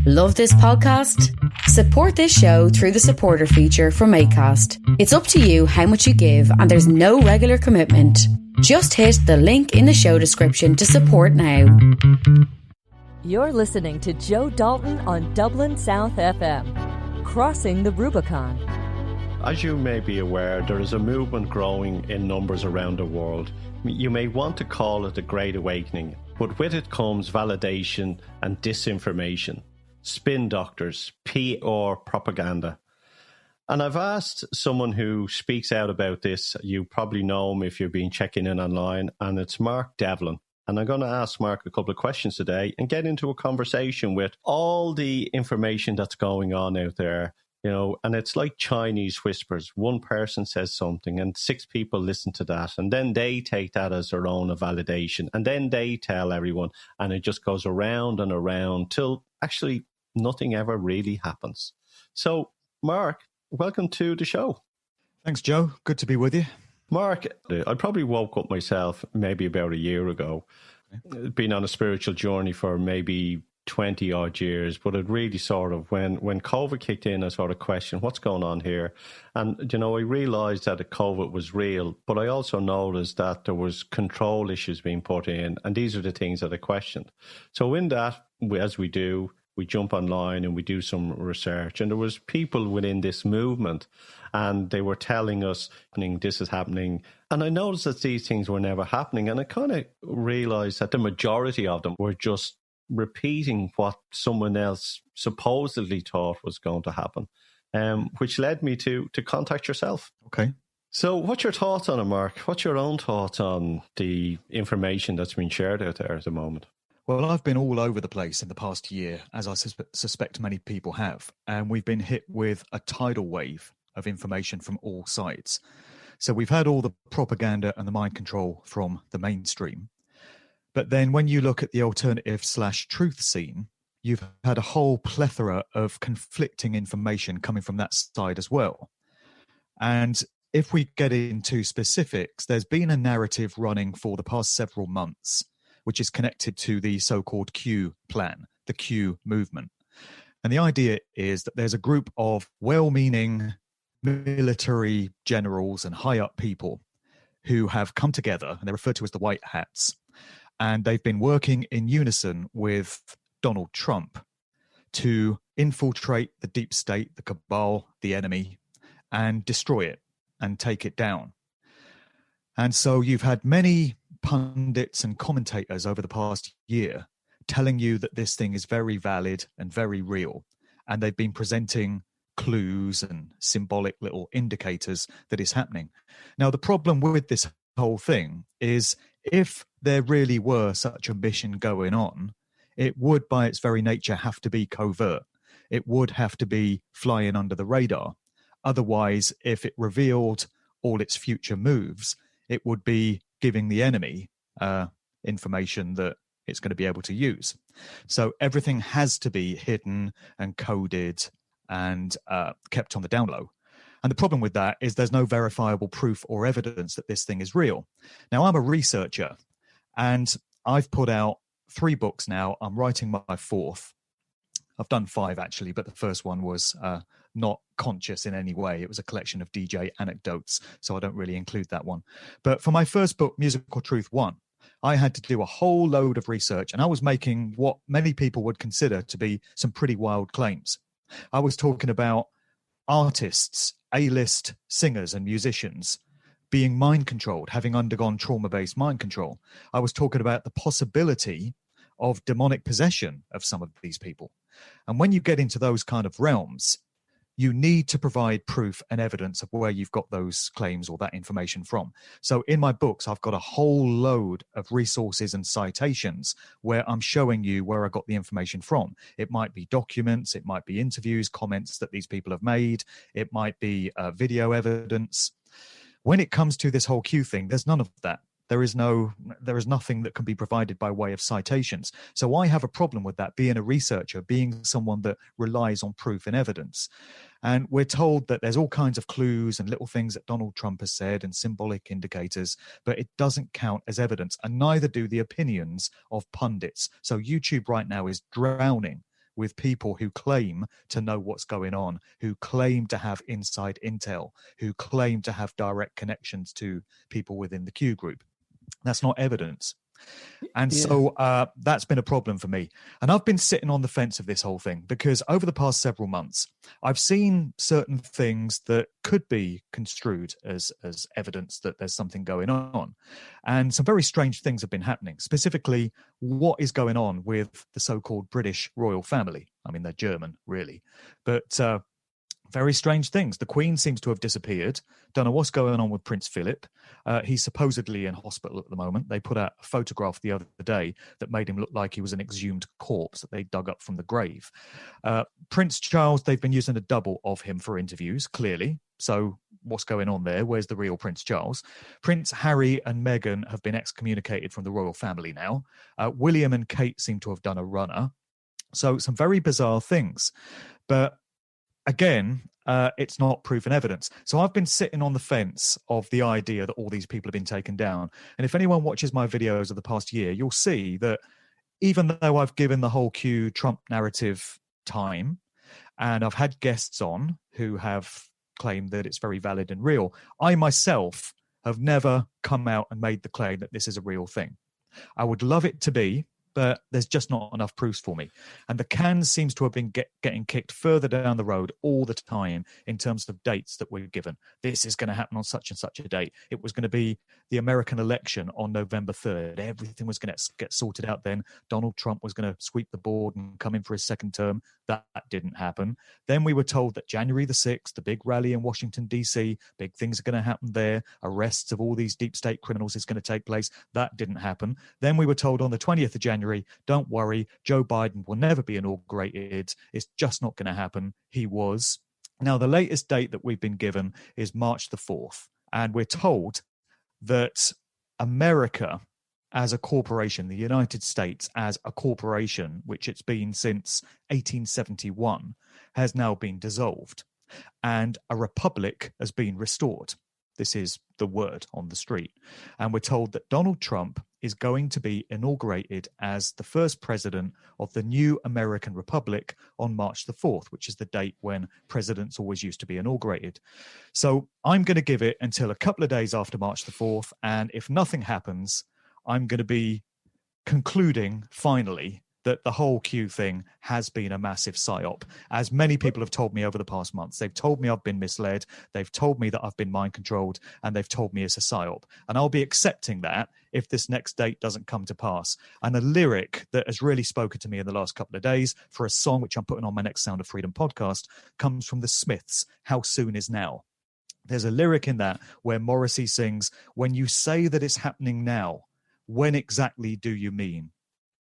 Love this podcast? Support this show through the supporter feature from Acast. It's up to you how much you give and there's no regular commitment. Just hit the link in the show description to support now. You're listening to Joe Dalton on Dublin South FM. Crossing the Rubicon. As you may be aware, there is a movement growing in numbers around the world. You may want to call it the Great Awakening, but with it comes validation and disinformation, spin doctors, PR propaganda. And I've asked someone who speaks out about this. You probably know him if you've been checking in online, and it's Mark Devlin. And I'm going to ask Mark a couple of questions today and get into a conversation with all the information that's going on out there. You know, and it's like Chinese whispers. One person says something and 6 people listen to that. And then they take that as their own validation. And then they tell everyone. And it just goes around and around till actually nothing ever really happens. So, Mark, welcome to the show. Thanks, Joe. Good to be with you. Mark, I probably woke up myself maybe about a year ago. Been on a spiritual journey for maybe 20 odd years, but it really sort of, when COVID kicked in, I sort of questioned what's going on here. And, you know, I realized that COVID was real, but I also noticed that there was control issues being put in. And these are the things that I questioned. So in that, as we do, we jump online and we do some research. And there was people within this movement and they were telling us, this is happening. And I noticed that these things were never happening. And I kind of realized that the majority of them were just repeating what someone else supposedly thought was going to happen, which led me to contact yourself. Okay. So what's your thoughts on it, Mark? What's your own thoughts on the information that's been shared out there at the moment? Well, I've been all over the place in the past year, as I suspect many people have, and we've been hit with a tidal wave of information from all sides. So we've had all the propaganda and the mind control from the mainstream. But then when you look at the alternative/truth scene, you've had a whole plethora of conflicting information coming from that side as well. And if we get into specifics, there's been a narrative running for the past several months, which is connected to the so-called Q plan, the Q movement. And the idea is that there's a group of well-meaning military generals and high-up people who have come together, and they're referred to as the White Hats, and they've been working in unison with Donald Trump to infiltrate the deep state, the cabal, the enemy, and destroy it and take it down. And so you've had many pundits and commentators over the past year telling you that this thing is very valid and very real. And they've been presenting clues and symbolic little indicators that it's happening. Now, the problem with this whole thing is if there really were such a mission going on, it would by its very nature have to be covert. It would have to be flying under the radar. Otherwise, if it revealed all its future moves, it would be giving the enemy information that it's going to be able to use. So everything has to be hidden and coded and kept on the down low. And the problem with that is there's no verifiable proof or evidence that this thing is real. Now, I'm a researcher and I've put out 3 books now. I'm writing my 4th. I've done 5 actually, but the first one was not conscious in any way. It was a collection of DJ anecdotes, so I don't really include that one. But for my first book, Musical Truth 1, I had to do a whole load of research, and I was making what many people would consider to be some pretty wild claims. I was talking about artists, A-list singers and musicians being mind controlled, having undergone trauma-based mind control. I was talking about the possibility of demonic possession of some of these people. And when you get into those kind of realms, you need to provide proof and evidence of where you've got those claims or that information from. So in my books, I've got a whole load of resources and citations where I'm showing you where I got the information from. It might be documents, it might be interviews, comments that these people have made, it might be video evidence. When it comes to this whole Q thing, there's none of that. There is nothing that can be provided by way of citations. So I have a problem with that, being a researcher, being someone that relies on proof and evidence. And we're told that there's all kinds of clues and little things that Donald Trump has said and symbolic indicators, but it doesn't count as evidence, and neither do the opinions of pundits. So YouTube right now is drowning with people who claim to know what's going on, who claim to have inside intel, who claim to have direct connections to people within the Q group. That's not evidence. And so that's been a problem for me. And I've been sitting on the fence of this whole thing because over the past several months, I've seen certain things that could be construed as evidence that there's something going on. And some very strange things have been happening, specifically what is going on with the so-called British royal family. I mean, they're German, really. But very strange things. The Queen seems to have disappeared. Don't know what's going on with Prince Philip. He's supposedly in hospital at the moment. They put out a photograph the other day that made him look like he was an exhumed corpse that they dug up from the grave. Prince Charles, they've been using a double of him for interviews, clearly. So what's going on there? Where's the real Prince Charles? Prince Harry and Meghan have been excommunicated from the royal family now. William and Kate seem to have done a runner. So some very bizarre things. But again, it's not proof and evidence. So I've been sitting on the fence of the idea that all these people have been taken down. And if anyone watches my videos of the past year, you'll see that even though I've given the whole Q Trump narrative time, and I've had guests on who have claimed that it's very valid and real, I myself have never come out and made the claim that this is a real thing. I would love it to be, but there's just not enough proofs for me. And the can seems to have been getting kicked further down the road all the time in terms of dates that we're given. This is going to happen on such and such a date. It was going to be the American election on November 3rd. Everything was going to get sorted out then. Donald Trump was going to sweep the board and come in for his second term. That didn't happen. Then we were told that January the 6th, the big rally in Washington, D.C., big things are going to happen there. Arrests of all these deep state criminals is going to take place. That didn't happen. Then we were told on the 20th of January, don't worry, Joe Biden will never be inaugurated. It's just not going to happen. He was. Now, the latest date that we've been given is March the 4th. And we're told that America as a corporation, the United States as a corporation, which it's been since 1871, has now been dissolved. And a republic has been restored. This is the word on the street. And we're told that Donald Trump is going to be inaugurated as the first president of the new American Republic on March the 4th, which is the date when presidents always used to be inaugurated. So I'm going to give it until a couple of days after March the 4th. And if nothing happens, I'm going to be concluding finally that the whole Q thing has been a massive psyop. As many people have told me over the past months, they've told me I've been misled, they've told me that I've been mind controlled, and they've told me it's a psyop. And I'll be accepting that if this next date doesn't come to pass. And a lyric that has really spoken to me in the last couple of days for a song which I'm putting on my next Sound of Freedom podcast comes from the Smiths, How Soon Is Now? There's a lyric in that where Morrissey sings, when you say that it's happening now, when exactly do you mean?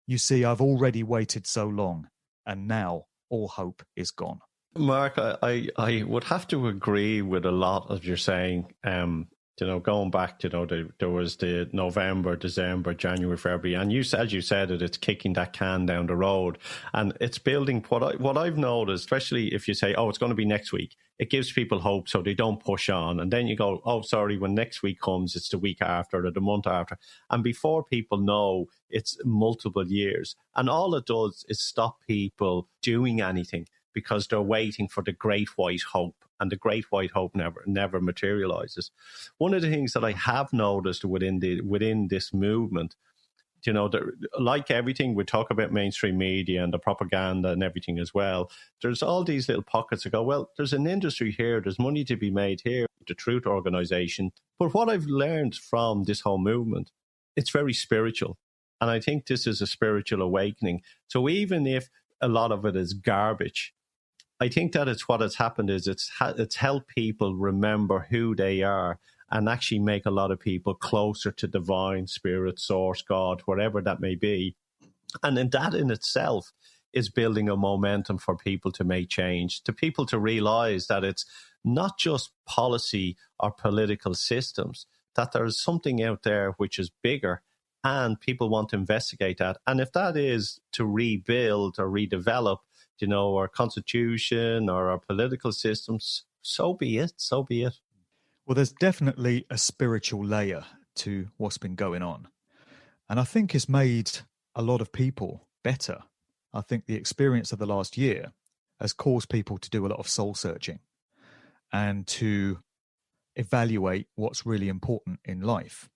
You see, I've already waited so long, and now all hope is gone. Mark, I would have to agree with a lot of you're saying. Going back to, there was the November, December, January, February, and as you said it's kicking that can down the road, and it's building. What I've noticed, especially if you say, oh, it's going to be next week, it gives people hope so they don't push on, and then you go, oh, sorry, when next week comes, it's the week after or the month after, and before people know, it's multiple years, and all it does is stop people doing anything because they're waiting for the great white hope. And the great white hope never materializes. One of the things that I have noticed within this movement, like everything, we talk about mainstream media and the propaganda and everything as well. There's all these little pockets that go, well, there's an industry here, there's money to be made here, the Truth Organization. But what I've learned from this whole movement, it's very spiritual. And I think this is a spiritual awakening. So even if a lot of it is garbage, I think that what has happened is it's helped people remember who they are and actually make a lot of people closer to divine, spirit, source, God, whatever that may be. And then that in itself is building a momentum for people to make change, to people to realize that it's not just policy or political systems, that there's something out there which is bigger and people want to investigate that. And if that is to rebuild or redevelop, our constitution or our political systems, so be it. Well, there's definitely a spiritual layer to what's been going on. And I think it's made a lot of people better. I think the experience of the last year has caused people to do a lot of soul searching and to evaluate what's really important in life.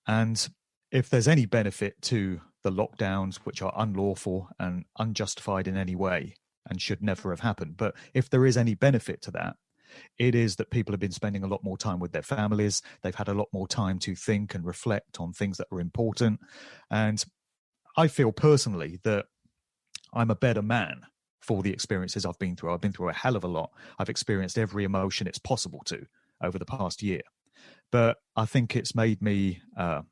And if there's any benefit to the lockdowns, which are unlawful and unjustified in any way and should never have happened, but if there is any benefit to that, it is that people have been spending a lot more time with their families. They've had a lot more time to think and reflect on things that are important. And I feel personally that I'm a better man for the experiences I've been through. I've been through a hell of a lot. I've experienced every emotion it's possible to over the past year. But I think it's made me a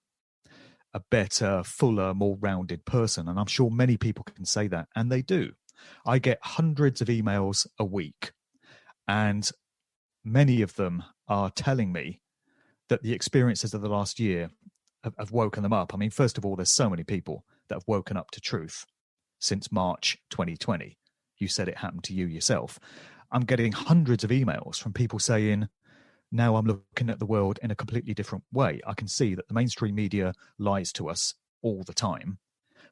better, fuller, more rounded person. And I'm sure many people can say that, and they do. I get hundreds of emails a week, and many of them are telling me that the experiences of the last year have woken them up. I mean, first of all, there's so many people that have woken up to truth since March 2020. You said it happened to you yourself. I'm getting hundreds of emails from people saying, now I'm looking at the world in a completely different way. I can see that the mainstream media lies to us all the time.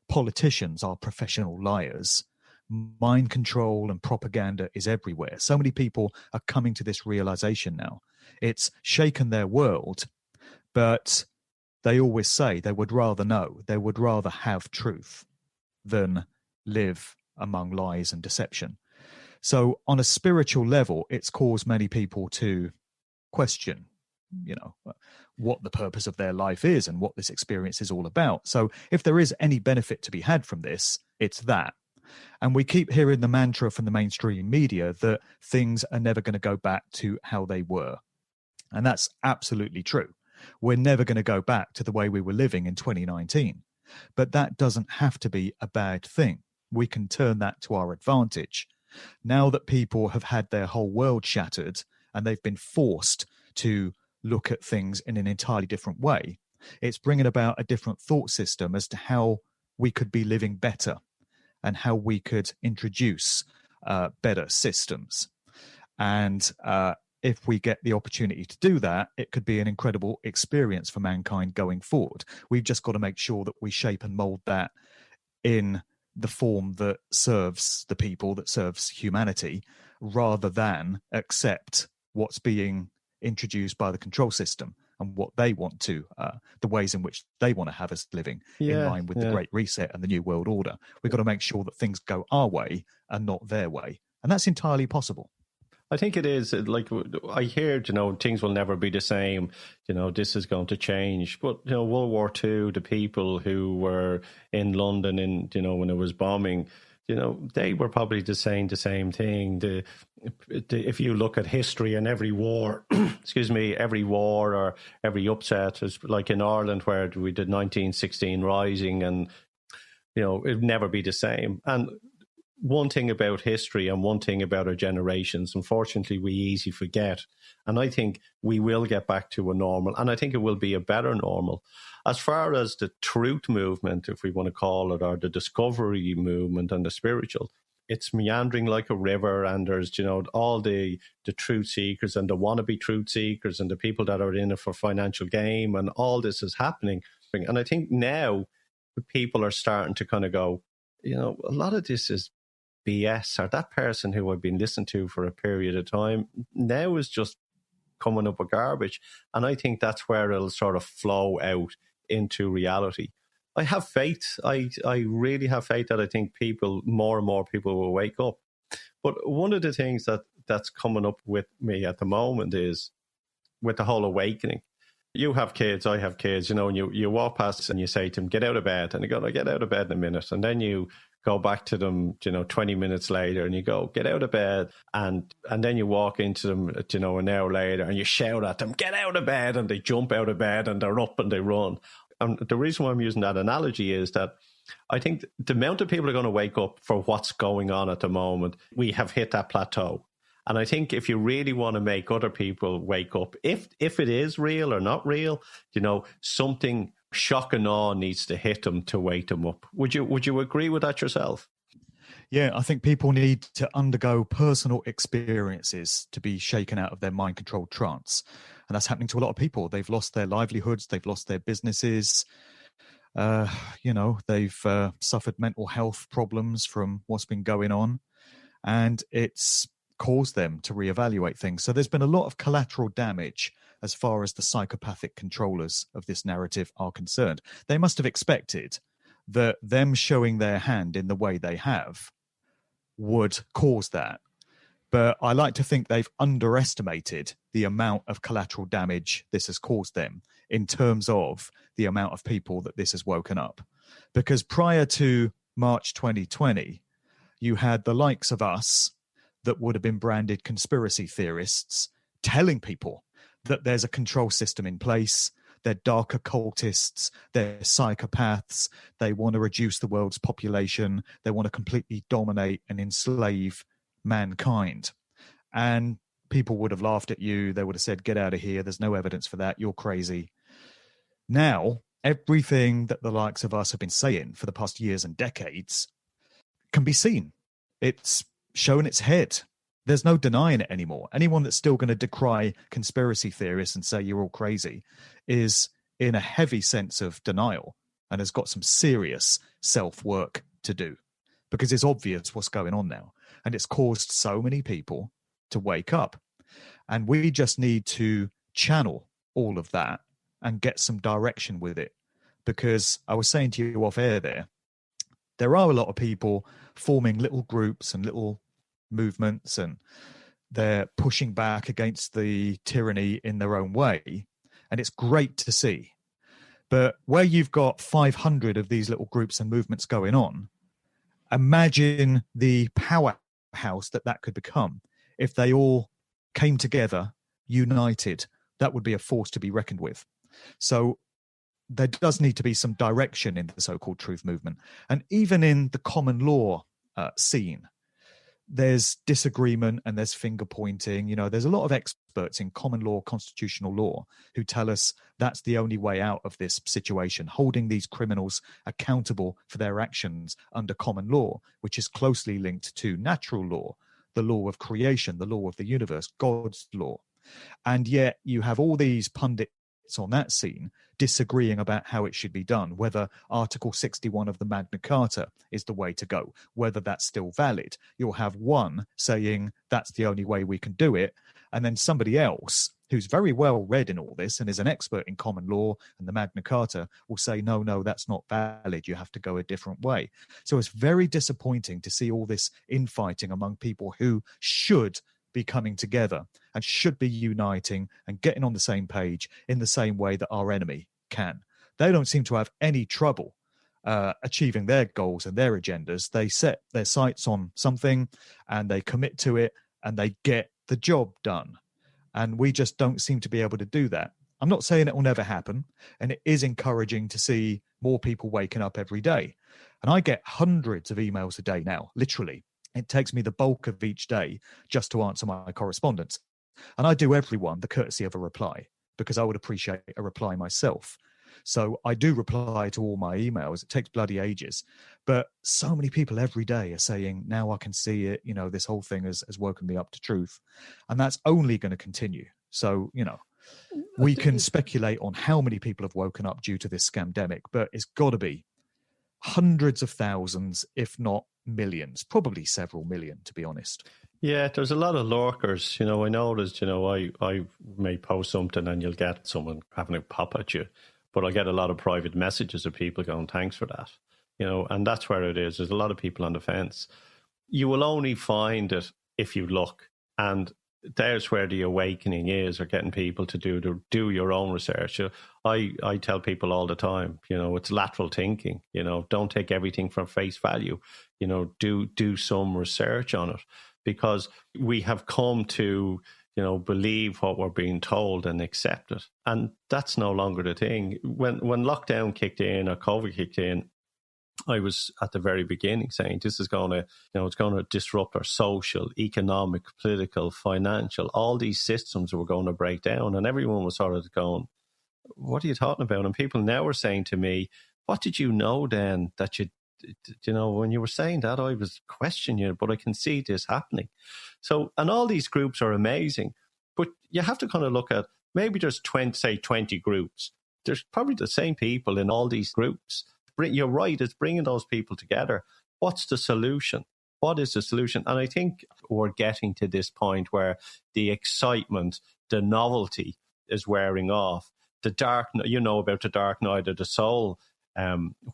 Politicians are professional liars. Mind control and propaganda is everywhere. So many people are coming to this realization now. It's shaken their world, but they always say they would rather know, they would rather have truth than live among lies and deception. So on a spiritual level, it's caused many people to question, what the purpose of their life is and what this experience is all about. So if there is any benefit to be had from this, it's that. And we keep hearing the mantra from the mainstream media that things are never going to go back to how they were. And that's absolutely true. We're never going to go back to the way we were living in 2019. But that doesn't have to be a bad thing. We can turn that to our advantage. Now that people have had their whole world shattered and they've been forced to look at things in an entirely different way, it's bringing about a different thought system as to how we could be living better and how we could introduce better systems. And if we get the opportunity to do that, it could be an incredible experience for mankind going forward. We've just got to make sure that we shape and mold that in the form that serves the people, that serves humanity, rather than accept what's being introduced by the control system and what they want to, the ways in which they want to have us living in line with the Great Reset and the New World Order. We've got to make sure that things go our way and not their way. And that's entirely possible. I think it is. Like, I hear, things will never be the same. This is going to change. But, World War II, the people who were in London when it was bombing, they were probably saying the same thing. If you look at history and every war, every war or every upset, is like in Ireland where we did 1916 Rising, and, it'd never be the same. And one thing about history and one thing about our generations, unfortunately, we easily forget. And I think we will get back to a normal, and I think it will be a better normal. As far as the truth movement, if we want to call it, or the discovery movement and the spiritual, it's meandering like a river, and there's, all the truth seekers and the wannabe truth seekers and the people that are in it for financial gain, and all this is happening. And I think now people are starting to kind of go, a lot of this is BS, or that person who I've been listening to for a period of time now is just coming up with garbage. And I think that's where it'll sort of flow out into reality. I have faith. I really have faith that I think more and more people will wake up. But one of the things that's coming up with me at the moment is with the whole awakening. You have kids, I have kids, and you walk past and you say to them, get out of bed. And they go, I'll get out of bed in a minute. And then you go back to them, 20 minutes later, and you go, get out of bed. And then you walk into them, an hour later, and you shout at them, get out of bed. And they jump out of bed and they're up and they run. And the reason why I'm using that analogy is that I think the amount of people are going to wake up for what's going on at the moment, we have hit that plateau. And I think if you really want to make other people wake up, if it is real or not real, something shock and awe needs to hit them to wake them up. Would you agree with that yourself? Yeah, I think people need to undergo personal experiences to be shaken out of their mind-controlled trance. And that's happening to a lot of people. They've lost their livelihoods. They've lost their businesses. They've suffered mental health problems from what's been going on, and it's caused them to reevaluate things. So there's been a lot of collateral damage as far as the psychopathic controllers of this narrative are concerned. They must have expected that them showing their hand in the way they have would cause that. But I like to think they've underestimated the amount of collateral damage this has caused them in terms of the amount of people that this has woken up. Because prior to March 2020, you had the likes of us that would have been branded conspiracy theorists telling people that there's a control system in place, they're dark occultists, they're psychopaths, they want to reduce the world's population, they want to completely dominate and enslave mankind. And people would have laughed at you, they would have said, get out of here, there's no evidence for that, you're crazy. Now, everything that the likes of us have been saying for the past years and decades can be seen. It's shown its head. There's no denying it anymore. Anyone that's still going to decry conspiracy theorists and say you're all crazy is in a heavy sense of denial and has got some serious self-work to do, because it's obvious what's going on now. And it's caused so many people to wake up. And we just need to channel all of that and get some direction with it. Because I was saying to you off air there are a lot of people forming little groups and little movements, and they're pushing back against the tyranny in their own way. And it's great to see. But where you've got 500 of these little groups and movements going on, imagine the powerhouse that could become if they all came together, united. That would be a force to be reckoned with. So there does need to be some direction in the so-called truth movement. And even in the common law scene, there's disagreement and there's finger pointing. There's a lot of experts in common law, constitutional law, who tell us that's the only way out of this situation, holding these criminals accountable for their actions under common law, which is closely linked to natural law, the law of creation, the law of the universe, God's law. And yet you have all these pundits on that scene disagreeing about how it should be done, whether Article 61 of the Magna Carta is the way to go, whether that's still valid. You'll have one saying that's the only way we can do it, and then somebody else who's very well read in all this and is an expert in common law and the Magna Carta will say, no, that's not valid. You have to go a different way. So it's very disappointing to see all this infighting among people who should be coming together and should be uniting and getting on the same page in the same way that our enemy can. They don't seem to have any trouble achieving their goals and their agendas. They set their sights on something and they commit to it and they get the job done. And we just don't seem to be able to do that. I'm not saying it will never happen, and it is encouraging to see more people waking up every day. And I get hundreds of emails a day now, literally. It takes me the bulk of each day just to answer my correspondence. And I do everyone the courtesy of a reply, because I would appreciate a reply myself. So I do reply to all my emails. It takes bloody ages. But so many people every day are saying, now I can see it, this whole thing has woken me up to truth. And that's only going to continue. So, we can speculate on how many people have woken up due to this scamdemic, but it's got to be hundreds of thousands, if not millions, probably several million, to be honest. Yeah, there's a lot of lurkers. I noticed, I may post something and you'll get someone having a pop at you, but I get a lot of private messages of people going, thanks for that. And that's where it is. There's a lot of people on the fence. You will only find it if you look. And there's where the awakening is, or getting people to do your own research. I tell people all the time, it's lateral thinking. Don't take everything from face value. Do some research on it, because we have come to believe what we're being told and accept it, and that's no longer the thing. When lockdown kicked in or COVID kicked in, I was at the very beginning saying this is going to, it's going to disrupt our social, economic, political, financial, all these systems were going to break down. And everyone was sort of going, what are you talking about? And people now are saying to me, what did you know then that when you were saying that, I was questioning you, but I can see this happening. So, and all these groups are amazing, but you have to kind of look at, maybe there's 20 groups. There's probably the same people in all these groups. you're right, it's bringing those people together. What's the solution? What is the solution? And I think we're getting to this point where the excitement, the novelty is wearing off. The dark, about the dark night of the soul,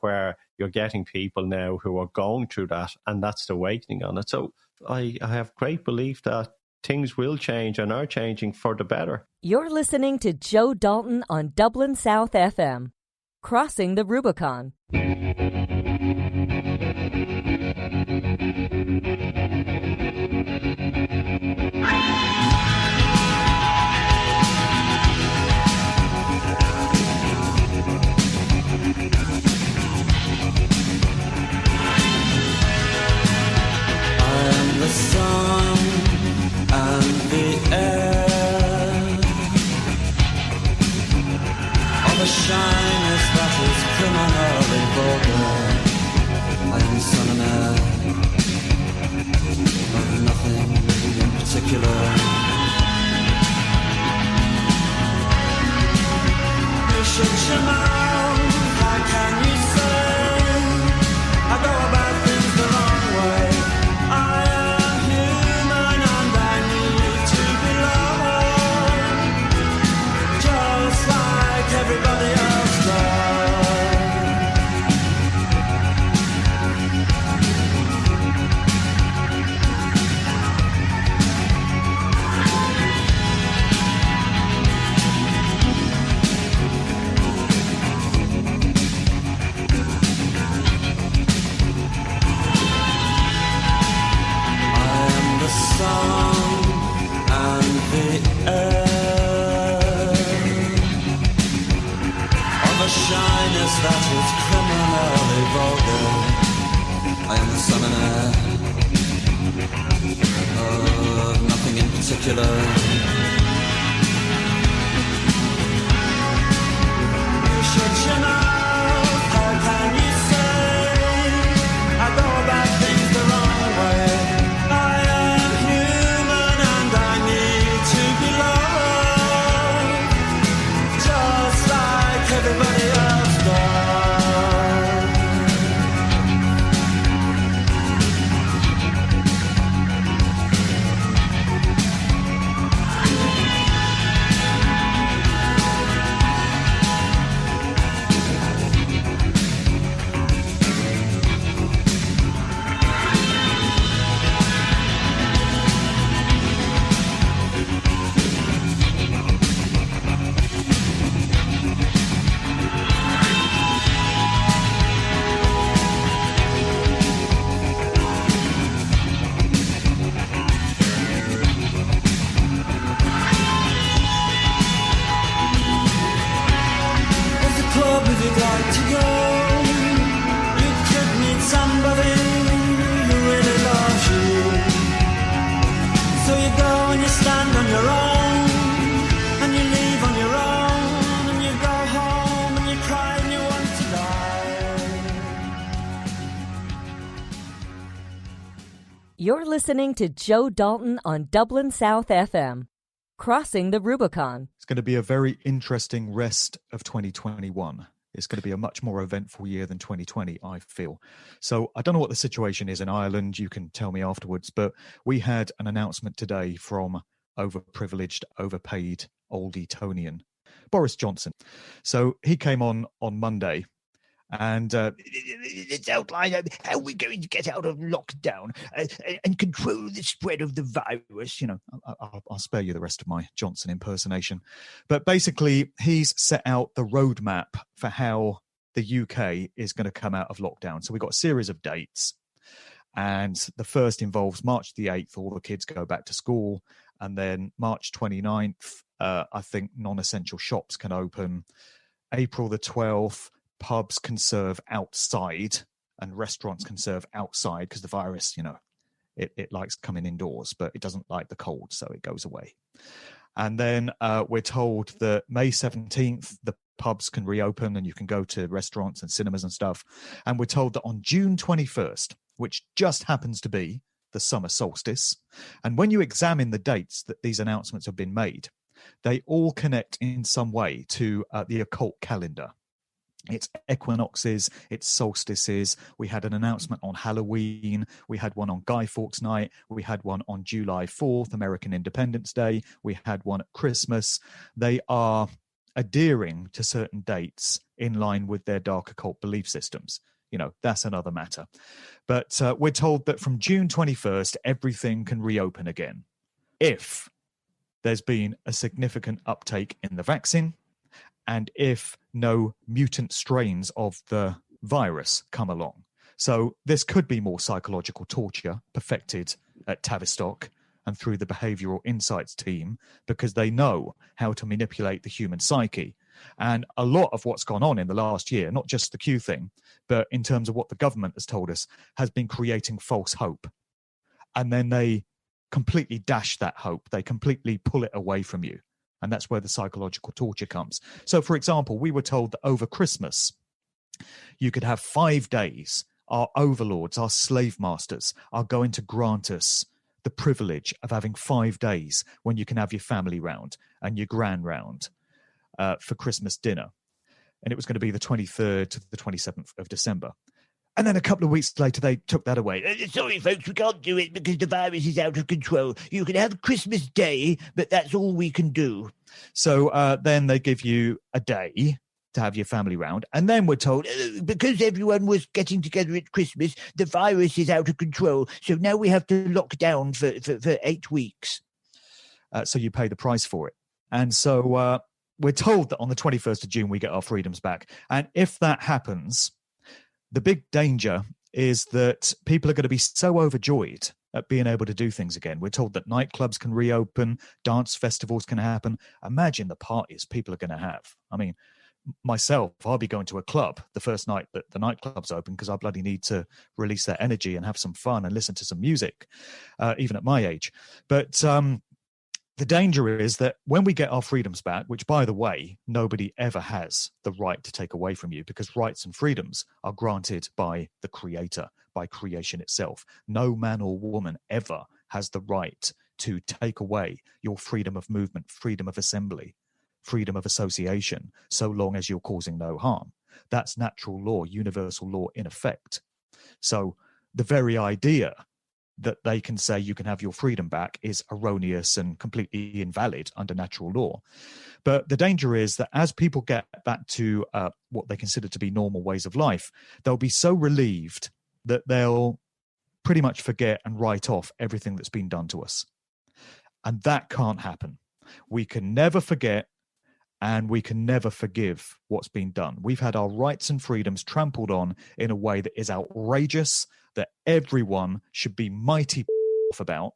where you're getting people now who are going through that, and that's the awakening on it. So I have great belief that things will change and are changing for the better. You're listening to Joe Dalton on Dublin South FM, Crossing the Rubicon. The sun and the air of a shyness that is criminally vulgar. I am the sun and air of nothing in particular. You shut your mouth, how can you say I go about things the wrong way? Everybody else I am the sun and the air of a shyness that is criminally vulgar. I am the sun and air of nothing in particular. You shut your mouth, how can you say I go about things the wrong way? I am human and I need to be loved, just like everybody else does. You're listening to Joe Dalton on Dublin South FM, Crossing the Rubicon. It's going to be a very interesting rest of 2021. It's going to be a much more eventful year than 2020, I feel. So I don't know what the situation is in Ireland. You can tell me afterwards. But we had an announcement today from overprivileged, overpaid, old Etonian, Boris Johnson. So he came on Monday and it's outlined how we're going to get out of lockdown and control the spread of the virus. You know, I'll spare you the rest of my Johnson impersonation. But basically, he's set out the roadmap for how the UK is going to come out of lockdown. So we've got a series of dates. And the first involves March the 8th, all the kids go back to school. And then March 29th, I think non-essential shops can open. April the 12th, pubs can serve outside and restaurants can serve outside because the virus, you know, it likes coming indoors, but it doesn't like the cold, so it goes away. And then we're told that May 17th, the pubs can reopen and you can go to restaurants and cinemas and stuff. And we're told that on June 21st, which just happens to be the summer solstice, and when you examine the dates that these announcements have been made, they all connect in some way to the occult calendar. It's equinoxes, it's solstices. We had an announcement on Halloween. We had one on Guy Fawkes Night. We had one on July 4th, American Independence Day. We had one at Christmas. They are adhering to certain dates in line with their dark occult belief systems. You know, that's another matter. But we're told that from June 21st, everything can reopen again if there's been a significant uptake in the vaccine, and if no mutant strains of the virus come along. So this could be more psychological torture perfected at Tavistock and through the Behavioural Insights team, because they know how to manipulate the human psyche. And a lot of what's gone on in the last year, not just the Q thing, but in terms of what the government has told us, has been creating false hope. And then they completely dash that hope. They completely pull it away from you. And that's where the psychological torture comes. So, for example, we were told that over Christmas, you could have 5 days. Our overlords, our slave masters are going to grant us the privilege of having 5 days when you can have your family round and your gran round for Christmas dinner. And it was going to be the 23rd to the 27th of December. And then a couple of weeks later, they took that away. Sorry, folks, we can't do it because the virus is out of control. You can have Christmas Day, but that's all we can do. So then they give you a day to have your family round. And then we're told, because everyone was getting together at Christmas, the virus is out of control. So now we have to lock down for 8 weeks. So you pay the price for it. And so we're told that on the 21st of June, we get our freedoms back. And if that happens, the big danger is that people are going to be so overjoyed at being able to do things again. We're told that nightclubs can reopen, dance festivals can happen. Imagine the parties people are going to have. I mean, myself, I'll be going to a club the first night that the nightclub's open because I bloody need to release that energy and have some fun and listen to some music, even at my age. But the danger is that when we get our freedoms back, which, by the way, nobody ever has the right to take away from you, because rights and freedoms are granted by the Creator, by creation itself. No man or woman ever has the right to take away your freedom of movement, freedom of assembly, freedom of association, so long as you're causing no harm. That's natural law, universal law in effect. So the very idea that they can say you can have your freedom back is erroneous and completely invalid under natural law. But the danger is that as people get back to what they consider to be normal ways of life, they'll be so relieved that they'll pretty much forget and write off everything that's been done to us. And that can't happen. We can never forget, and we can never forgive what's been done. We've had our rights and freedoms trampled on in a way that is outrageous, that everyone should be mighty about.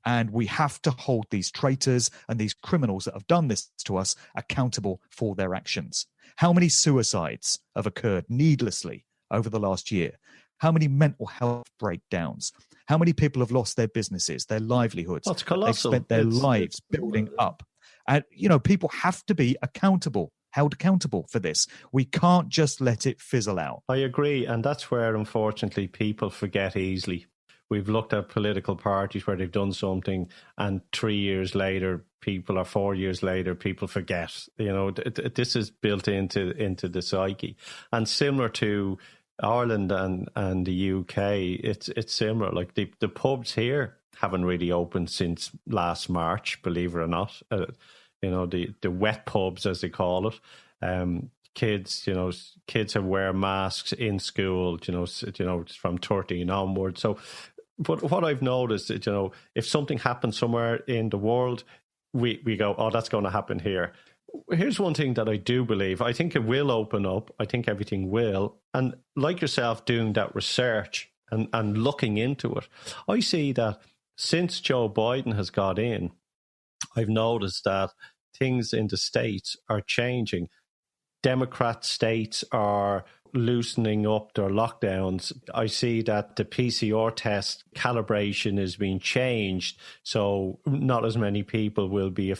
And we have to hold these traitors and these criminals that have done this to us accountable for their actions. How many suicides have occurred needlessly over the last year? How many mental health breakdowns? How many people have lost their businesses, their livelihoods? It's colossal. They've spent their lives building up. And, you know, people have to be accountable, held accountable for this. We can't just let it fizzle out. I agree. And that's where, unfortunately, people forget easily. We've looked at political parties where they've done something and 3 years later, or 4 years later, people forget. You know, this is built into the psyche. And similar to Ireland and the UK, it's similar. Like the pubs here haven't really opened since last March, believe it or not. You know, the wet pubs, as they call it. Kids have wear masks in school, you know, from 13 onwards. So, but what I've noticed is, you know, if something happens somewhere in the world, we go, oh, that's going to happen here. Here's one thing that I do believe. I think it will open up. I think everything will. And like yourself doing that research and looking into it, I see that since Joe Biden has got in, I've noticed that things in the States are changing. Democrat states are loosening up their lockdowns. I see that the PCR test calibration is being changed, so not as many people will be,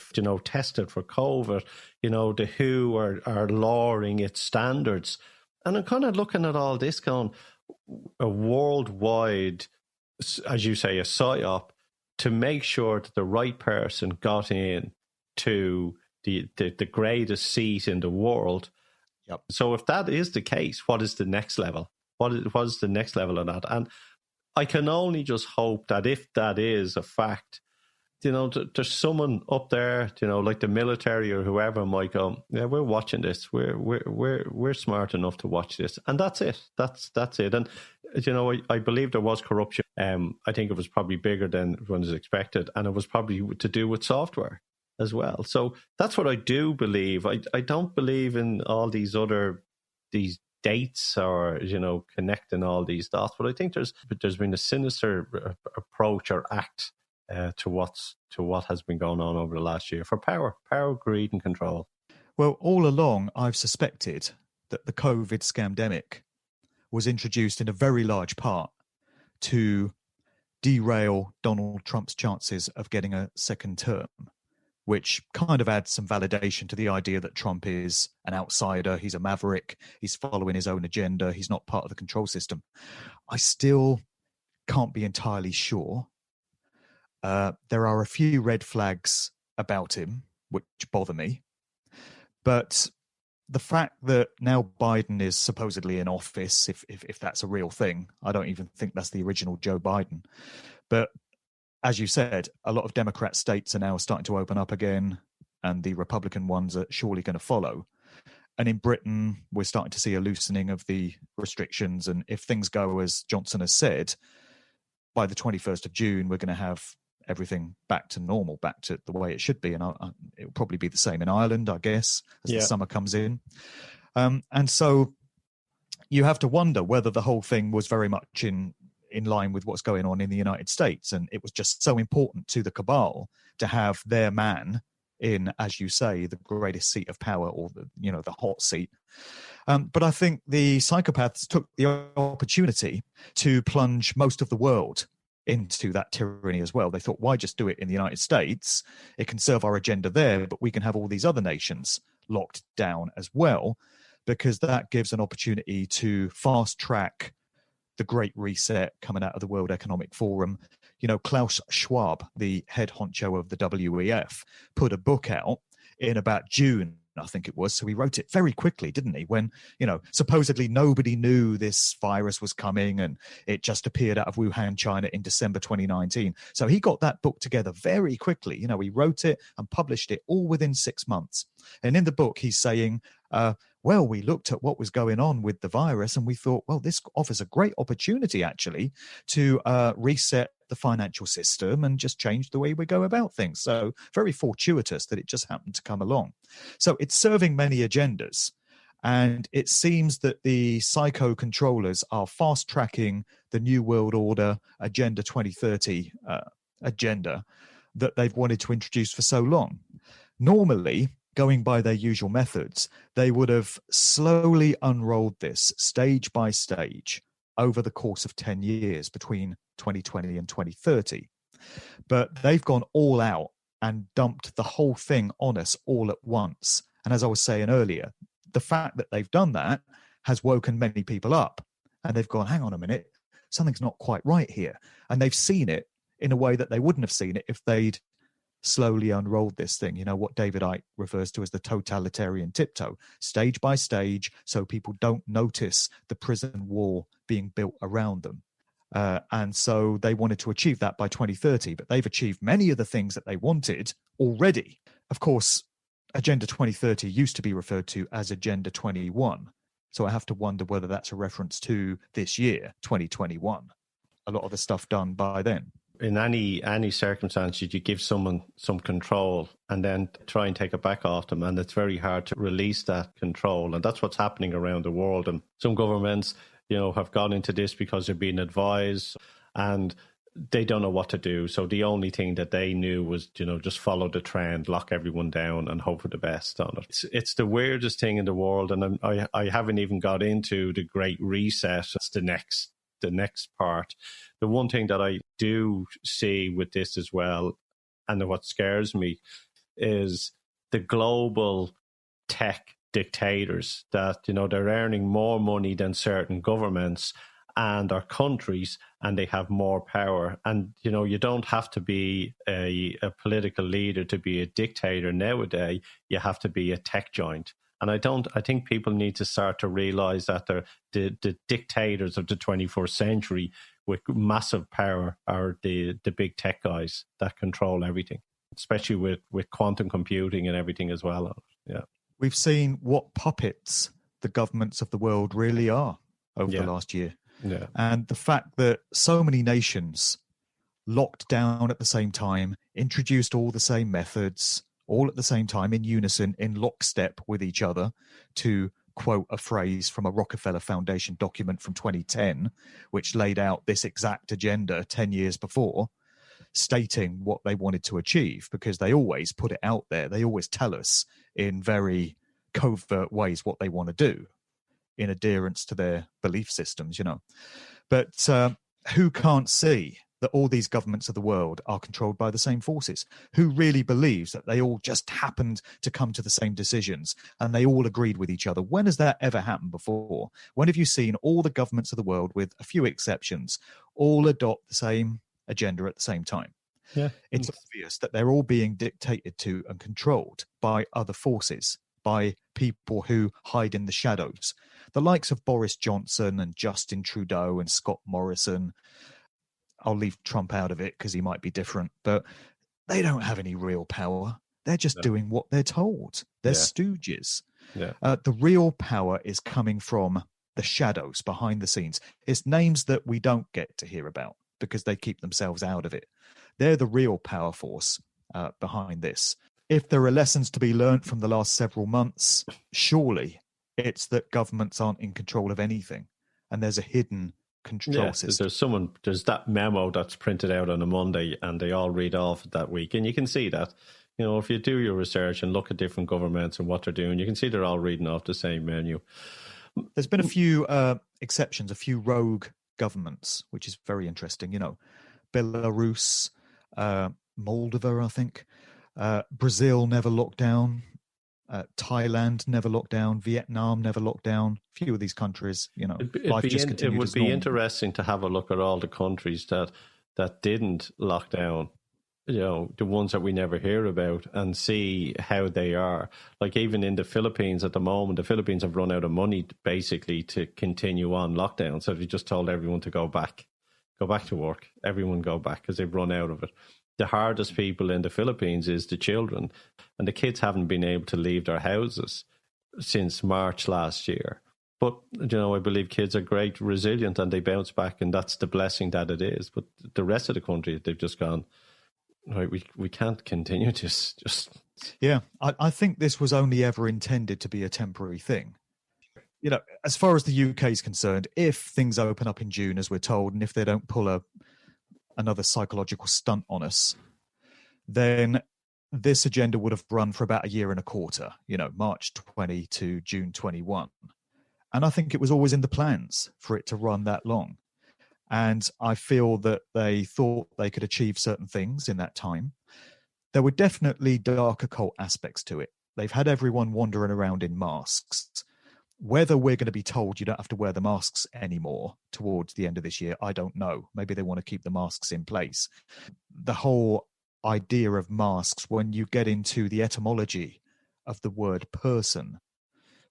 tested for COVID. You know, the WHO are lowering its standards. And I'm kind of looking at all this going, a worldwide, as you say, a psyop, to make sure that the right person got in to the greatest seat in the world. Yep. So if that is the case, what is the next level? What is the next level of that? And I can only just hope that if that is a fact, there's someone up there, like the military or whoever might go, yeah, we're watching this. We're smart enough to watch this, and that's it. That's it. And I believe there was corruption. I think it was probably bigger than was expected, and it was probably to do with software as well. So that's what I do believe. I don't believe in all these dates or connecting all these dots, but I think there's been a sinister approach or act to what has been going on over the last year for power, greed, and control. Well, all along, I've suspected that the COVID scamdemic was introduced in a very large part to derail Donald Trump's chances of getting a second term, which kind of adds some validation to the idea that Trump is an outsider, he's a maverick, he's following his own agenda, he's not part of the control system. I still can't be entirely sure. There are a few red flags about him, which bother me. But the fact that now Biden is supposedly in office, if that's a real thing, I don't even think that's the original Joe Biden. But as you said, a lot of Democrat states are now starting to open up again, and the Republican ones are surely going to follow. And in Britain, we're starting to see a loosening of the restrictions. And if things go as Johnson has said, by the 21st of June, we're going to have everything back to normal, back to the way it should be. And it'll probably be the same in Ireland, I guess, as the summer comes in. And so you have to wonder whether the whole thing was very much in line with what's going on in the United States. And it was just so important to the cabal to have their man in, as you say, the greatest seat of power, or the hot seat. But I think the psychopaths took the opportunity to plunge most of the world into that tyranny as well. They thought, why just do it in the United States? It can serve our agenda there, but we can have all these other nations locked down as well, because that gives an opportunity to fast track the Great Reset coming out of the World Economic Forum. Klaus Schwab, the head honcho of the WEF, put a book out in about June, I think it was. So he wrote it very quickly, didn't he? When, supposedly nobody knew this virus was coming, and it just appeared out of Wuhan, China in December 2019. So he got that book together very quickly. He wrote it and published it all within 6 months. And in the book, he's saying, well, we looked at what was going on with the virus, and we thought, well, this offers a great opportunity, actually, to reset the financial system and just change the way we go about things. So very fortuitous that it just happened to come along. So it's serving many agendas. And it seems that the psycho controllers are fast tracking the New World Order Agenda 2030 agenda that they've wanted to introduce for so long. Normally, going by their usual methods, they would have slowly unrolled this stage by stage over the course of 10 years between 2020 and 2030. But they've gone all out and dumped the whole thing on us all at once. And as I was saying earlier, the fact that they've done that has woken many people up, and they've gone, hang on a minute, something's not quite right here. And they've seen it in a way that they wouldn't have seen it if they'd slowly unrolled this thing, what David Icke refers to as the totalitarian tiptoe, stage by stage, so people don't notice the prison wall being built around them. And so they wanted to achieve that by 2030, but they've achieved many of the things that they wanted already. Of course, Agenda 2030 used to be referred to as Agenda 21. So I have to wonder whether that's a reference to this year, 2021. A lot of the stuff done by then. In any circumstance, you give someone some control and then try and take it back off them, and it's very hard to release that control. And that's what's happening around the world. And some governments, have gone into this because they're being advised and they don't know what to do. So the only thing that they knew was, just follow the trend, lock everyone down and hope for the best on it. It's the weirdest thing in the world. And I haven't even got into the Great Reset. It's the next part. The one thing that I do see with this as well, and what scares me, is the global tech dictators that, they're earning more money than certain governments and our countries, and they have more power. And, you don't have to be a political leader to be a dictator nowadays. You have to be a tech giant. And I think people need to start to realise that they're the dictators of the 21st century with massive power are the big tech guys that control everything, especially with quantum computing and everything as well. Yeah. We've seen what puppets the governments of the world really are over the last year. Yeah. And the fact that so many nations locked down at the same time, introduced all the same methods, all at the same time, in unison, in lockstep with each other, to quote a phrase from a Rockefeller Foundation document from 2010, which laid out this exact agenda 10 years before, stating what they wanted to achieve, because they always put it out there. They always tell us in very covert ways what they want to do in adherence to their belief systems, But who can't see that all these governments of the world are controlled by the same forces? Who really believes that they all just happened to come to the same decisions and they all agreed with each other? When has that ever happened before? When have you seen all the governments of the world, with a few exceptions, all adopt the same agenda at the same time? Yeah. It's obvious that they're all being dictated to and controlled by other forces, by people who hide in the shadows. The likes of Boris Johnson and Justin Trudeau and Scott Morrison. I'll leave Trump out of it because he might be different, but they don't have any real power. They're just doing what they're told. They're stooges. Yeah. The real power is coming from the shadows behind the scenes. It's names that we don't get to hear about because they keep themselves out of it. They're the real power force behind this. If there are lessons to be learned from the last several months, surely it's that governments aren't in control of anything, and there's a hidden control system. There's that memo that's printed out on a Monday, and they all read off that week, and you can see that. If you do your research and look at different governments and what they're doing, you can see they're all reading off the same menu. There's been a few exceptions, a few rogue governments, which is very interesting. Belarus, Moldova, I think. Brazil never locked down. Thailand never locked down. Vietnam never locked down. A few of these countries, life just continued as normal. It would be interesting to have a look at all the countries that didn't lock down, the ones that we never hear about, and see how they are. Like even in the Philippines at the moment, the Philippines have run out of money basically to continue on lockdown. So they just told everyone to go back to work. Everyone go back because they've run out of it. The hardest people in the Philippines is the children, and the kids haven't been able to leave their houses since March last year. But, I believe kids are great, resilient, and they bounce back, and that's the blessing that it is. But the rest of the country, they've just gone, right, we can't continue this. Yeah, I think this was only ever intended to be a temporary thing. As far as the UK is concerned, if things open up in June, as we're told, and if they don't pull another psychological stunt on us, then this agenda would have run for about a year and a quarter, March 20 to June 21. And I think it was always in the plans for it to run that long. And I feel that they thought they could achieve certain things in that time. There were definitely dark occult aspects to it. They've had everyone wandering around in masks. Whether we're going to be told you don't have to wear the masks anymore towards the end of this year, I don't know. Maybe they want to keep the masks in place. The whole idea of masks, when you get into the etymology of the word person,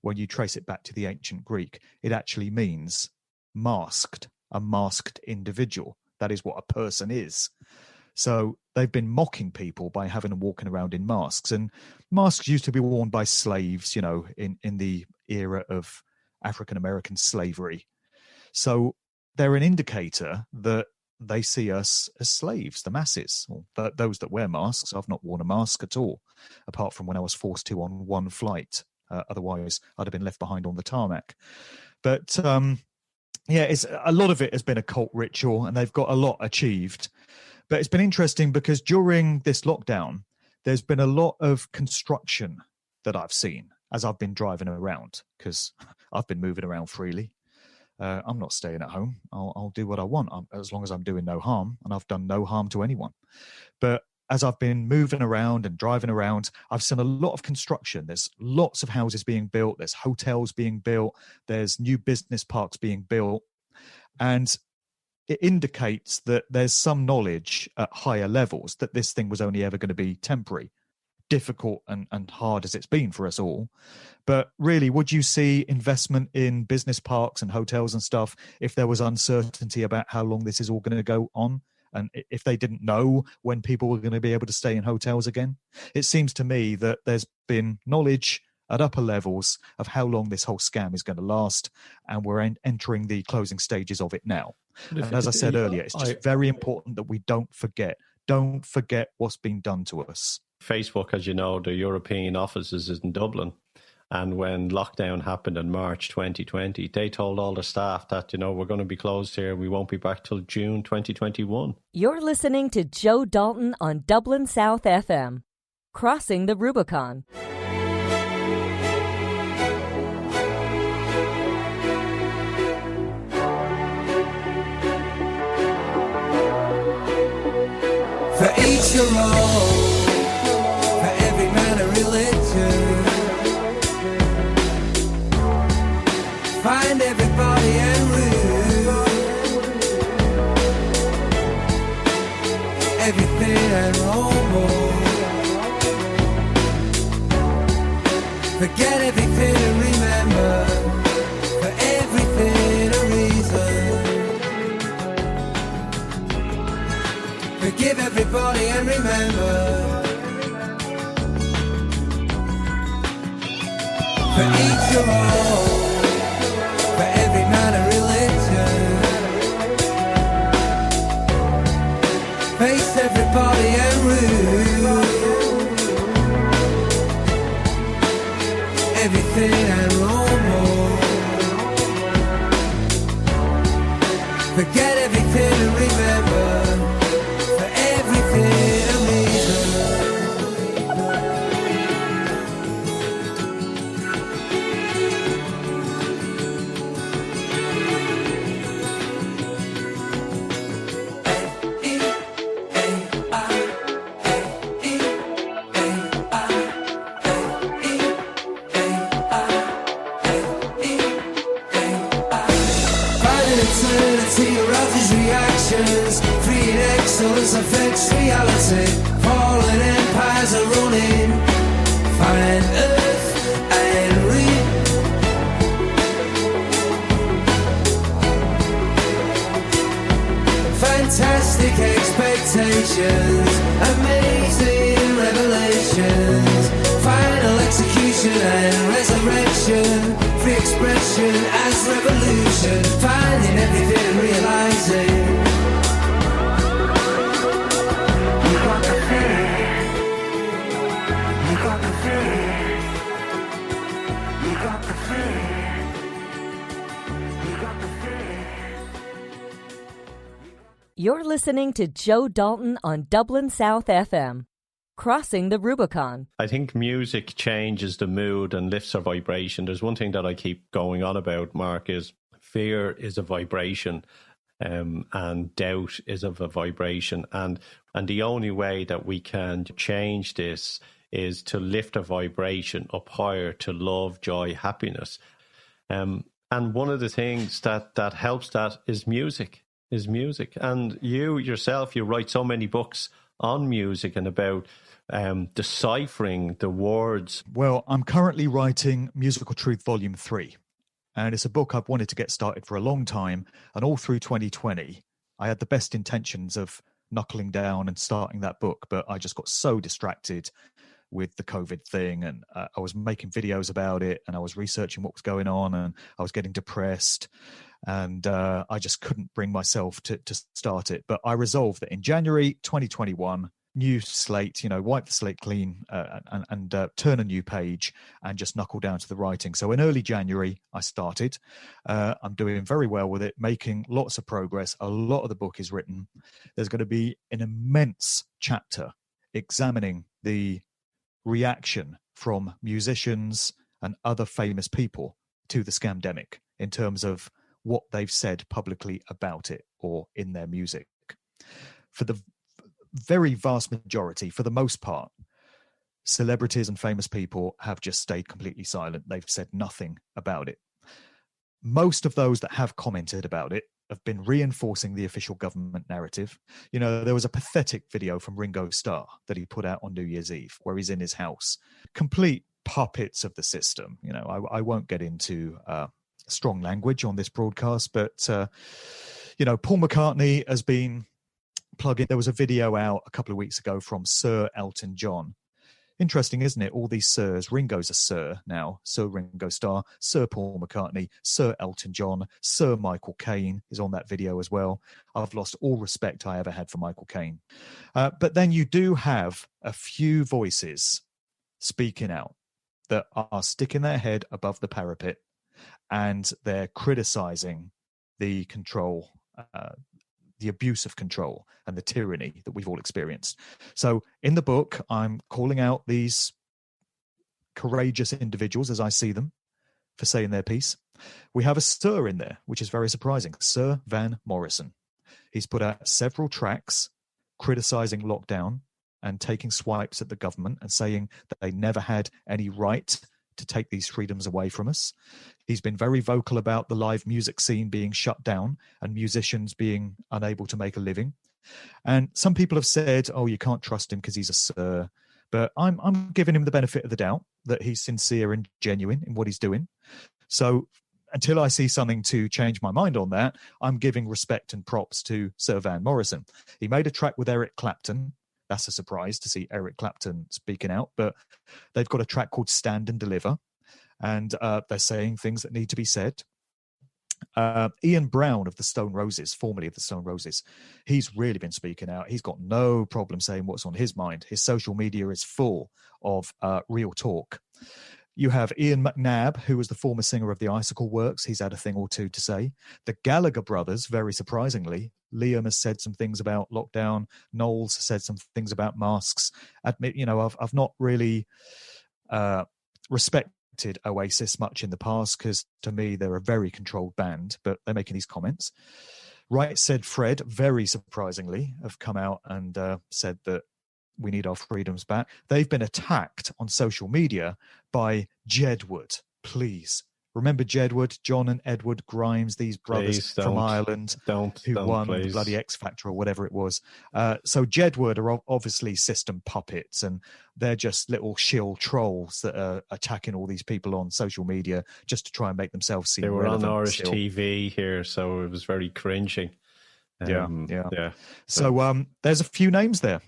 when you trace it back to the ancient Greek, it actually means masked, a masked individual. That is what a person is. So they've been mocking people by having them walking around in masks. And masks used to be worn by slaves, in the era of African-American slavery. So they're an indicator that they see us as slaves, the masses, or those that wear masks. I've not worn a mask at all, apart from when I was forced to on one flight. Otherwise, I'd have been left behind on the tarmac. But it's a lot of it has been a cult ritual, and they've got a lot achieved. But it's been interesting because during this lockdown, there's been a lot of construction that I've seen as I've been driving around, because I've been moving around freely. I'm not staying at home. I'll do what I want as long as I'm doing no harm, and I've done no harm to anyone. But as I've been moving around and driving around, I've seen a lot of construction. There's lots of houses being built. There's hotels being built. There's new business parks being built. And it indicates that there's some knowledge at higher levels that this thing was only ever going to be temporary. difficult and hard as it's been for us all. But really, would you see investment in business parks and hotels and stuff if there was uncertainty about how long this is all going to go on? And if they didn't know when people were going to be able to stay in hotels again? It seems to me that there's been knowledge at upper levels of how long this whole scam is going to last, and we're entering the closing stages of it now. And as I said earlier, it's just very important that we don't forget what's been done to us. Facebook, as you know, the European offices is in Dublin. And when lockdown happened in March 2020, they told all the staff that, we're going to be closed here. We won't be back till June 2021. You're listening to Joe Dalton on Dublin South FM. Crossing the Rubicon. For each your own, for every man a religion. Find everybody and root, everything and more. Forget everything and remember, for everything a reason. Forgive everybody and remember, for each your own. For every man a religion. Face everybody and rule, everything and more. Forget everything and remember, for everything a reason. Free in excellence affects reality. Fallen empires are running. Find earth and read. Fantastic expectations, amazing revelations. Final execution and resurrection. Free expression as revolution. Finding everything and realizing. You're listening to Joe Dalton on Dublin South FM. Crossing the Rubicon. I think music changes the mood and lifts our vibration. There's one thing that I keep going on about, Mark, is fear is a vibration, and doubt is of a vibration. And the only way that we can change this is to lift a vibration up higher to love, joy, happiness. And one of the things that helps that is music. And you yourself, you write so many books on music and about deciphering the words. Well, I'm currently writing Musical Truth Volume 3, and it's a book I've wanted to get started for a long time, and all through 2020 I had the best intentions of knuckling down and starting that book, but I just got so distracted with the COVID thing, and I was making videos about it, and I was researching what was going on, and I was getting depressed, and I just couldn't bring myself to start it. But I resolved that in January 2021, new slate, wipe the slate clean and turn a new page and just knuckle down to the writing. So in early January, I started. I'm doing very well with it, making lots of progress. A lot of the book is written. There's going to be an immense chapter examining the reaction from musicians and other famous people to the scamdemic in terms of what they've said publicly about it or in their music. For the very vast majority, for the most part, celebrities and famous people have just stayed completely silent. They've said nothing about it. Most of those that have commented about it have been reinforcing the official government narrative. You know, there was a pathetic video from Ringo Starr that he put out on New Year's Eve where he's in his house, complete puppets of the system. You know, I won't get into strong language on this broadcast, but, you know, Paul McCartney has been plugging. There was a video out a couple of weeks ago from Sir Elton John. Interesting, isn't it? All these sirs. Ringo's a sir now. Sir Ringo Starr, Sir Paul McCartney, Sir Elton John, Sir Michael Caine is on that video as well. I've lost all respect I ever had for Michael Caine. But then you do have a few voices speaking out that are sticking their head above the parapet, and they're criticizing the control, the abuse of control and the tyranny that we've all experienced. So in the book, I'm calling out these courageous individuals as I see them for saying their piece. We have a Sir in there, which is very surprising. Sir Van Morrison. He's put out several tracks criticizing lockdown and taking swipes at the government and saying that they never had any right to take these freedoms away from us. He's been very vocal about the live music scene being shut down and musicians being unable to make a living. And some people have said, oh, you can't trust him because he's a sir. But I'm giving him the benefit of the doubt that he's sincere and genuine in what he's doing. So until I see something to change my mind on that, I'm giving respect and props to Sir Van Morrison. He made a track with Eric Clapton. That's a surprise to see Eric Clapton speaking out, but they've got a track called Stand and Deliver, and they're saying things that need to be said. Ian Brown of the Stone Roses, formerly of the Stone Roses, he's really been speaking out. He's got no problem saying what's on his mind. His social media is full of real talk. You have Ian McNabb, who was the former singer of the Icicle Works. He's had a thing or two to say. The Gallagher brothers, very surprisingly, Liam has said some things about lockdown. Noel's said some things about masks. Admit, you know, I've not really respected Oasis much in the past because to me they're a very controlled band, but they're making these comments. Right Said Fred, very surprisingly, have come out and said that we need our freedoms back. They've been attacked on social media by Jedward. Please. Remember Jedward, John and Edward Grimes, these brothers from Ireland who won the bloody X Factor or whatever it was. So Jedward are obviously system puppets, and they're just little shill trolls that are attacking all these people on social media just to try and make themselves seem relevant. They were on Irish TV here, so it was very cringing. Yeah. So there's a few names there.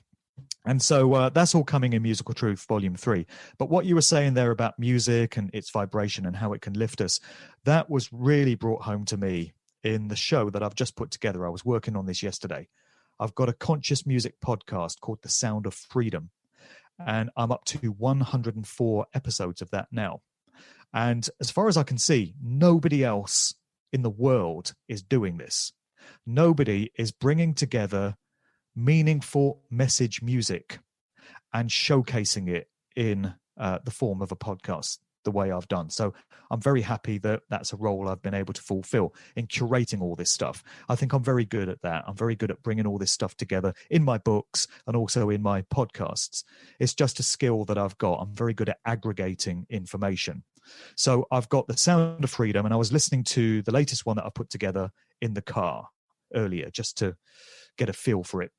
And so that's all coming in Musical Truth Volume 3. But what you were saying there about music and its vibration and how it can lift us, that was really brought home to me in the show that I've just put together. I was working on this yesterday. I've got a conscious music podcast called The Sound of Freedom, and I'm up to 104 episodes of that now. And as far as I can see, nobody else in the world is doing this. Nobody is bringing together meaningful message music and showcasing it in the form of a podcast the way I've done. So I'm very happy that that's a role I've been able to fulfill in curating all this stuff. I think I'm very good at that. I'm very good at bringing all this stuff together in my books and also in my podcasts. It's just a skill that I've got. I'm very good at aggregating information. So I've got The Sound of Freedom, and I was listening to the latest one that I put together in the car earlier just to get a feel for it.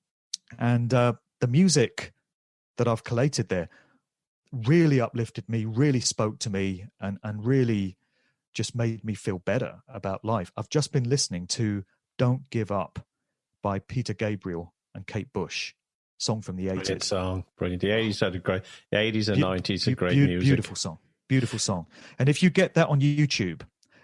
And the music that I've collated there really uplifted me, really spoke to me, and really just made me feel better about life. I've just been listening to Don't Give Up by Peter Gabriel and Kate Bush, song from the 80s. Brilliant song. Brilliant. The 80s had a great, the 80s and 90s are great music. Beautiful song. And if you get that on YouTube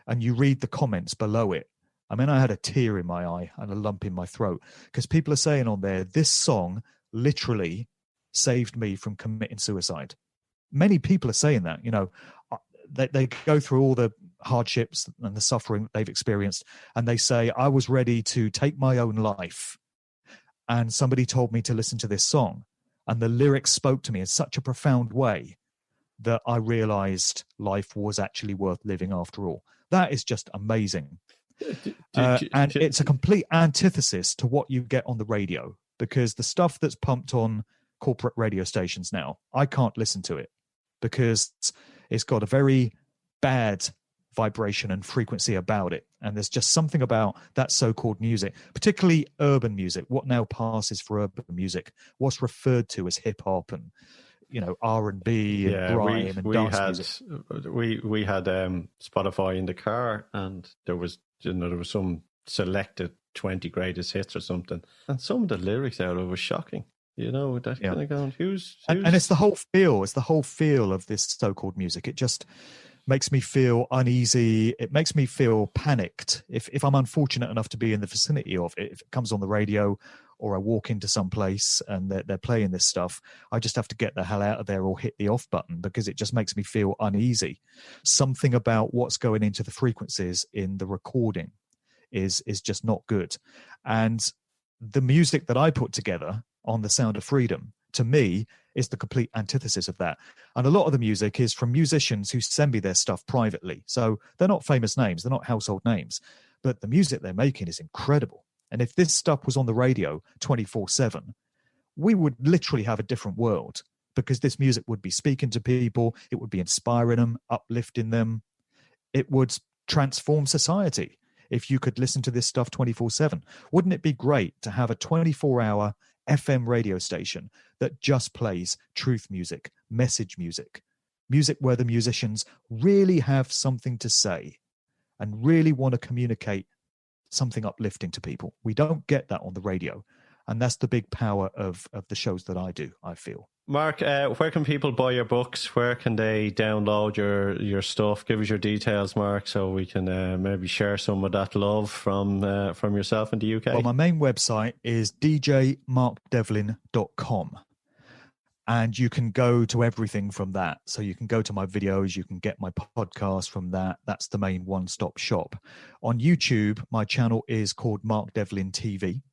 and you read the comments below it, I mean, I had a tear in my eye and a lump in my throat because people are saying on there, this song literally saved me from committing suicide. Many people are saying that, you know, they go through all the hardships and the suffering that they've experienced, and they say, I was ready to take my own life. And somebody told me to listen to this song, and the lyrics spoke to me in such a profound way that I realized life was actually worth living after all. That is just amazing. And it's a complete antithesis to what you get on the radio, because the stuff that's pumped on corporate radio stations now, I can't listen to it because it's got a very bad vibration and frequency about it. And there's just something about that so-called music, particularly urban music, what now passes for urban music, what's referred to as hip hop and, you know, R&B and grime and dance music. We had Spotify in the car, and there was some selected 20 greatest hits or something, and some of the lyrics out of it was shocking. You know, that kind of going, who's... And it's the whole feel. It's the whole feel of this so-called music. It just makes me feel uneasy. It makes me feel panicked. If I'm unfortunate enough to be in the vicinity of it, if it comes on the radio or I walk into some place and they're playing this stuff, I just have to get the hell out of there or hit the off button, because it just makes me feel uneasy. Something about what's going into the frequencies in the recording is just not good. And the music that I put together on The Sound of Freedom, to me, is the complete antithesis of that. And a lot of the music is from musicians who send me their stuff privately. So they're not famous names, they're not household names, but the music they're making is incredible. And if this stuff was on the radio 24/7, we would literally have a different world, because this music would be speaking to people, it would be inspiring them, uplifting them. It would transform society if you could listen to this stuff 24/7. Wouldn't it be great to have a 24-hour FM radio station that just plays truth music, message music, music where the musicians really have something to say and really want to communicate something uplifting to people? We don't get that on the radio, and that's the big power of the shows that I do, I feel. Mark, where can people buy your books? Where can they download your stuff? Give us your details, Mark, so we can maybe share some of that love from yourself in the UK. Well, my main website is djmarkdevlin.com. And you can go to everything from that. So you can go to my videos, you can get my podcast from that. That's the main one-stop shop. On YouTube, my channel is called Mark Devlin TV.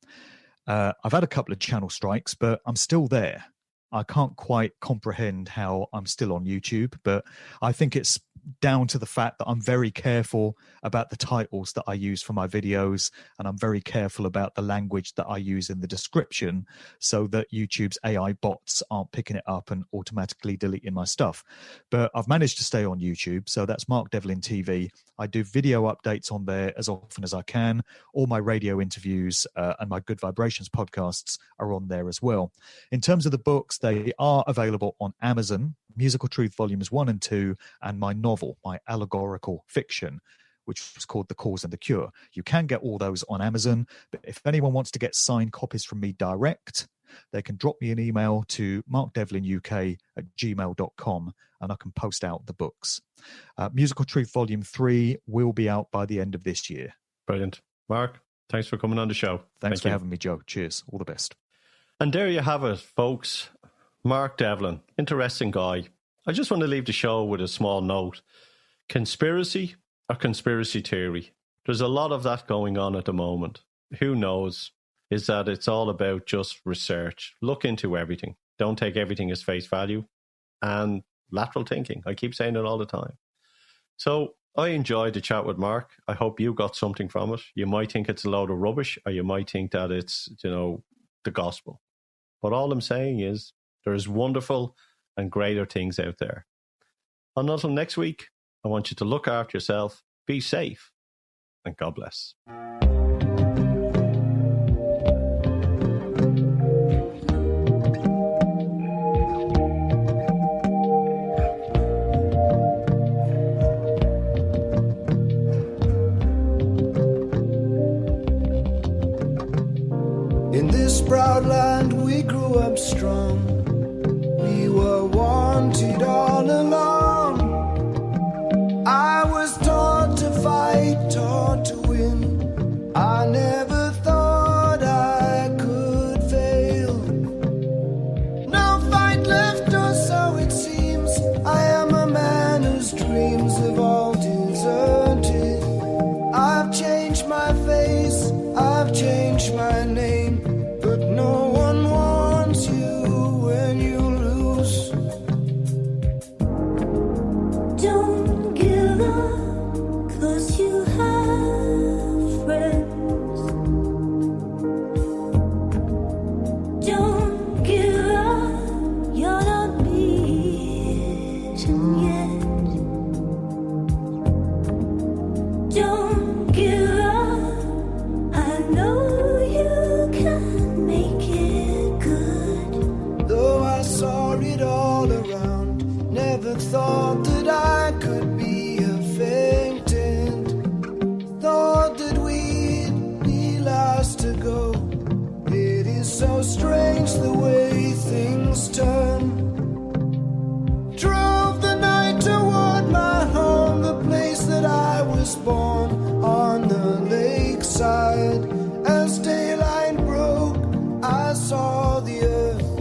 I've had a couple of channel strikes, but I'm still there. I can't quite comprehend how I'm still on YouTube, but I think it's down to the fact that I'm very careful about the titles that I use for my videos, and I'm very careful about the language that I use in the description, so that YouTube's AI bots aren't picking it up and automatically deleting my stuff. But I've managed to stay on YouTube, so that's Mark Devlin TV. I do video updates on there as often as I can. All my radio interviews and my Good Vibrations podcasts are on there as well. In terms of the books, they are available on Amazon, Musical Truth Volumes 1 and 2, and my novel, my allegorical fiction, which was called The Cause and the Cure. You can get all those on Amazon, but if anyone wants to get signed copies from me direct, they can drop me an email to markdevlinuk@gmail.com, and I can post out the books. Musical Truth Volume 3 will be out by the end of this year. Brilliant. Mark, thanks for coming on the show. Thanks for having me, Joe. Cheers. All the best. And there you have it, folks. Mark Devlin, interesting guy. I just want to leave the show with a small note. Conspiracy or conspiracy theory? There's a lot of that going on at the moment. Who knows? Is that it's all about just research. Look into everything. Don't take everything as face value. And lateral thinking. I keep saying it all the time. So I enjoyed the chat with Mark. I hope you got something from it. You might think it's a load of rubbish, or you might think that it's, the gospel. But all I'm saying is there's wonderful and greater things out there. And until next week, I want you to look after yourself, be safe, and God bless. In this proud land we grew up strong. We were wanted all along. I was taught to fight, taught to win. I never thought I could fail. No fight left, or so it seems. I am a man whose dreams have all deserted. I've changed my face, I've changed my name, but no one wants you when you lose. saw it all around. Never thought that I could be a fainting. Thought that we'd be last to go. It is so strange the way things turn. Drove the night toward my home, the place that I was born, on the lakeside. As daylight broke, I saw the earth,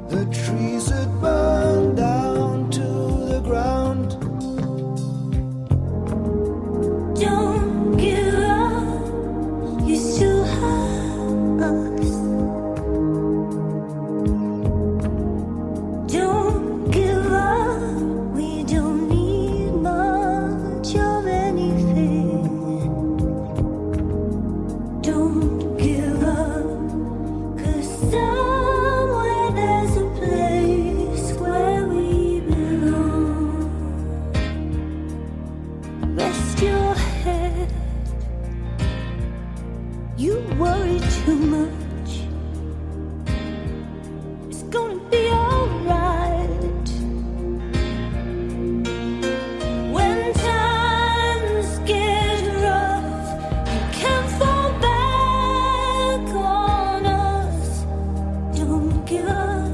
the trees had burned down to the ground. Don't give up, you still have us. Don't give up, we don't need much of anything. Don't give up, 'cause somewhere there's a place where we belong. Rest your head, you worry too much. It's gonna be alright. When times get rough, you can fall back on us. Don't give up.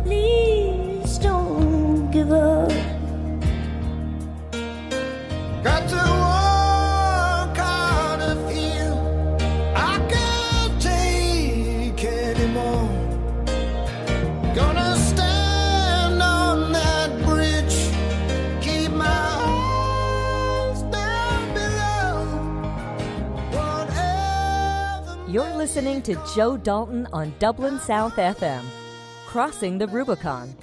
Please don't give up. Got to walk out of here. I can't take anymore. Gonna stand on that bridge. Keep my eyes down below. Whatever. You're listening to Joe Dalton on Dublin South FM, Crossing the Rubicon.